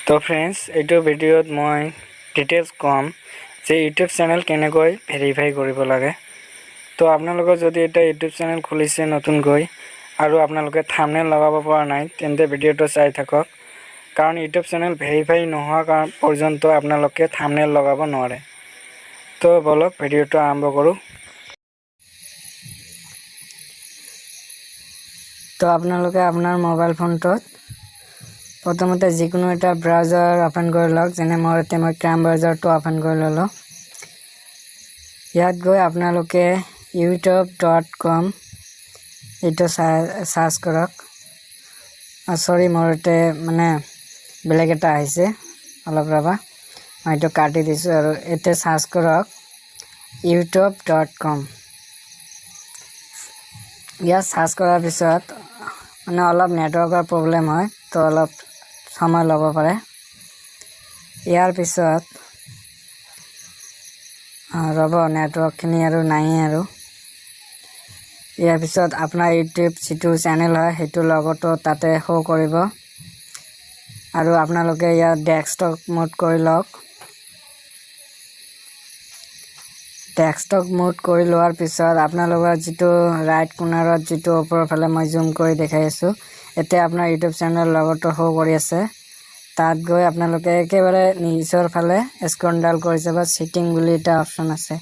তো ফ্ৰেণ্ডছ এইটো ভিডিঅ'ত মই ডিটেইলছ কম যে ইউটিউব চেনেল কেনেকৈ ভেৰিফাই কৰিব লাগে। তো আপোনালোকে যদি এটা ইউটিউব চেনেল খুলিছে নতুনকৈ আৰু আপোনালোকে থাম্বনেল লগাব পৰা নাই তেন্তে ভিডিঅ'টো চাই থাকক, কাৰণ ইউটিউব চেনেল ভেৰিফাই নোহোৱা পৰ্যন্ত আপোনালোকে থাম্বনেল লগাব নোৱাৰে। তো বলক ভিডিঅ'টো আৰম্ভ কৰোঁ। তো আপোনালোকে আপোনাৰ মোবাইল ফোনটোত প্ৰথমতে যিকোনো এটা ব্ৰাউজাৰ ওপেন কৰি লওক। যেনে মই ক্ৰাইম ব্ৰাউজাৰটো ওপেন কৰি ল'লোঁ। ইয়াত গৈ আপোনালোকে youtube.com এইটো সাৰ্চ কৰক। সৰি মোৰ বেলেগ এটা আহিছে, অলপ ৰ'বা, মই এইটো কাটি দিছোঁ আৰু এতিয়া সাৰ্চ কৰক youtube.com। ইয়াত সাৰ্চ কৰাৰ পিছত অলপ নেটৱৰ্কৰ প্ৰব্লেম হয়, তো অলপ সময় ল'ব পাৰে। ইয়াৰ পিছত ৰ'ব, নেটৱৰ্কখিনি আৰু নাই আৰু ইয়াৰ পিছত আপোনাৰ ইউটিউব যিটো চেনেল হয় সেইটো লগতো তাতে শ্ব' কৰিব আৰু আপোনালোকে ইয়াত ডেস্কটপ মোড কৰি লওক। ডেস্কটপ মোড কৰি লোৱাৰ পিছত আপোনালোকৰ যিটো ৰাইট কৰ্নাৰত যিটো ওপৰৰ ফালে মই জুম কৰি দেখাই আছোঁ, এতিয়া আপোনাৰ ইউটিউব চেনেল লগতো শ্ব' কৰি আছে। তাত গৈ আপোনালোকে একেবাৰে নিচৰ ফালে স্ক্ৰল ডাউন কৰি যাব, ছেটিং বুলি এটা অপশ্যন আছে,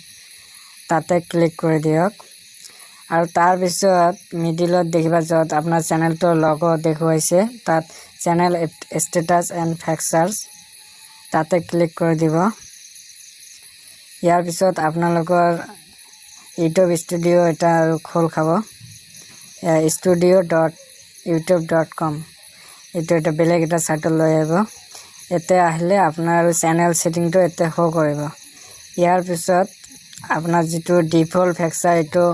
তাতে ক্লিক কৰি দিয়ক। আৰু তাৰপিছত মিডিলত দেখিবা য'ত আপোনাৰ চেনেলটোৰ লগো দেখুৱাইছে, তাত চেনেল ষ্টেটাছ এণ্ড ফিচাৰ্ছ, তাতে ক্লিক কৰি দিব। ইয়াৰ পিছত আপোনালোকৰ ইউটিউব ষ্টুডিঅ' এটা আৰু খোল খাব, studio.youtube.com। এইটো এটা বেলেগ এটা চাইটত লৈ আহিব। এতিয়া আহিলে আপোনাৰ চেনেল ছেটিংটো এতিয়া শ্ব' কৰিব। ইয়াৰ পিছত আপোনাৰ যিটো ডিফল্ট ফিচাৰ এইটো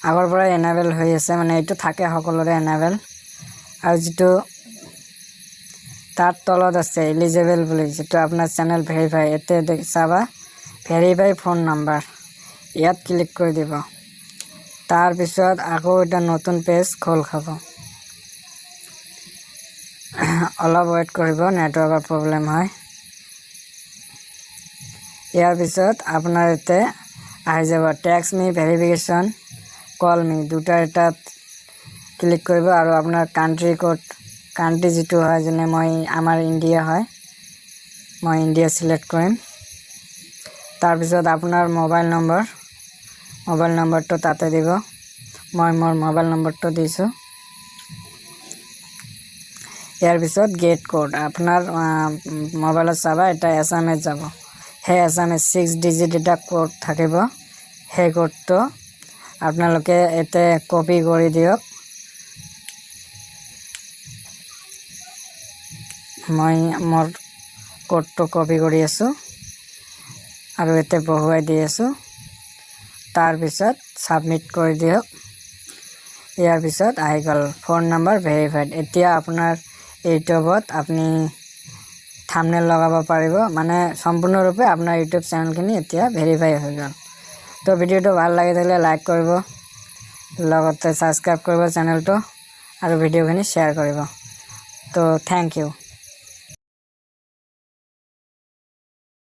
আগৰ পৰাই এনাবেল হৈ আছে, এইটো থাকে সকলোৰে এনাবেল। আৰু যিটো তাৰ তলত আছে এলিজিবল বুলি, যিটো আপোনাৰ চেনেল ভেৰিফাই, এতিয়া চাবা ভেৰিফাই ফোন নাম্বাৰ, ইয়াত ক্লিক কৰি দিব। তাৰপিছত আকৌ এটা নতুন পেজ খোল খাব। অলপ ৱেইট কৰিব, নেটৱৰ্কৰ প্ৰব্লেম হয়। ইয়াৰ পিছত আপোনাৰ ইয়াতে আহি যাব টেক্সট মি ভেৰিফিকেশ্যন, কল মি, দুটা এটাত ক্লিক কৰিব আৰু আপোনাৰ কাণ্ট্ৰি কোড, কাণ্ট্ৰি যিটো হয়, যেনে আমাৰ ইণ্ডিয়া হয়, মই ইণ্ডিয়া চিলেক্ট কৰিম। তাৰপিছত আপোনাৰ মোবাইল নম্বৰটো তাতে দিব, মই মোৰ মোবাইল নম্বৰটো দিছোঁ। ইয়াৰ পিছত গেট কোড, আপোনাৰ মোবাইলত চাবা এটা SMS যাব, সেই SMS 6 ডিজিট এটা কোড থাকিব, সেই কোডটো আপোনালোকে এতে কপি কৰি দিয়ক। মই মোৰ কোডটো কপি কৰি আছোঁ আৰু এতে বহুৱাই দি আছোঁ। তাৰপিছত ছাবমিট কৰি দিয়ক। ইয়াৰ পিছত আহি গ'ল ফোন নম্বৰ ভেৰিফাইড। এতিয়া আপোনাৰ ইউটিউবত আপুনি থাম্বনেল লগাব পাৰিব, সম্পূৰ্ণৰূপে আপোনাৰ ইউটিউব চেনেলখিনি এতিয়া ভেৰিফাই হৈ গ'ল। তো ভিডিঅ'টো ভাল লাগি থাকিলে লাইক কৰিব, লগতে ছাবস্ক্ৰাইব কৰিব চেনেলটো আৰু ভিডিঅ'খিনি শ্বেয়াৰ কৰিব। তো থেংক ইউ।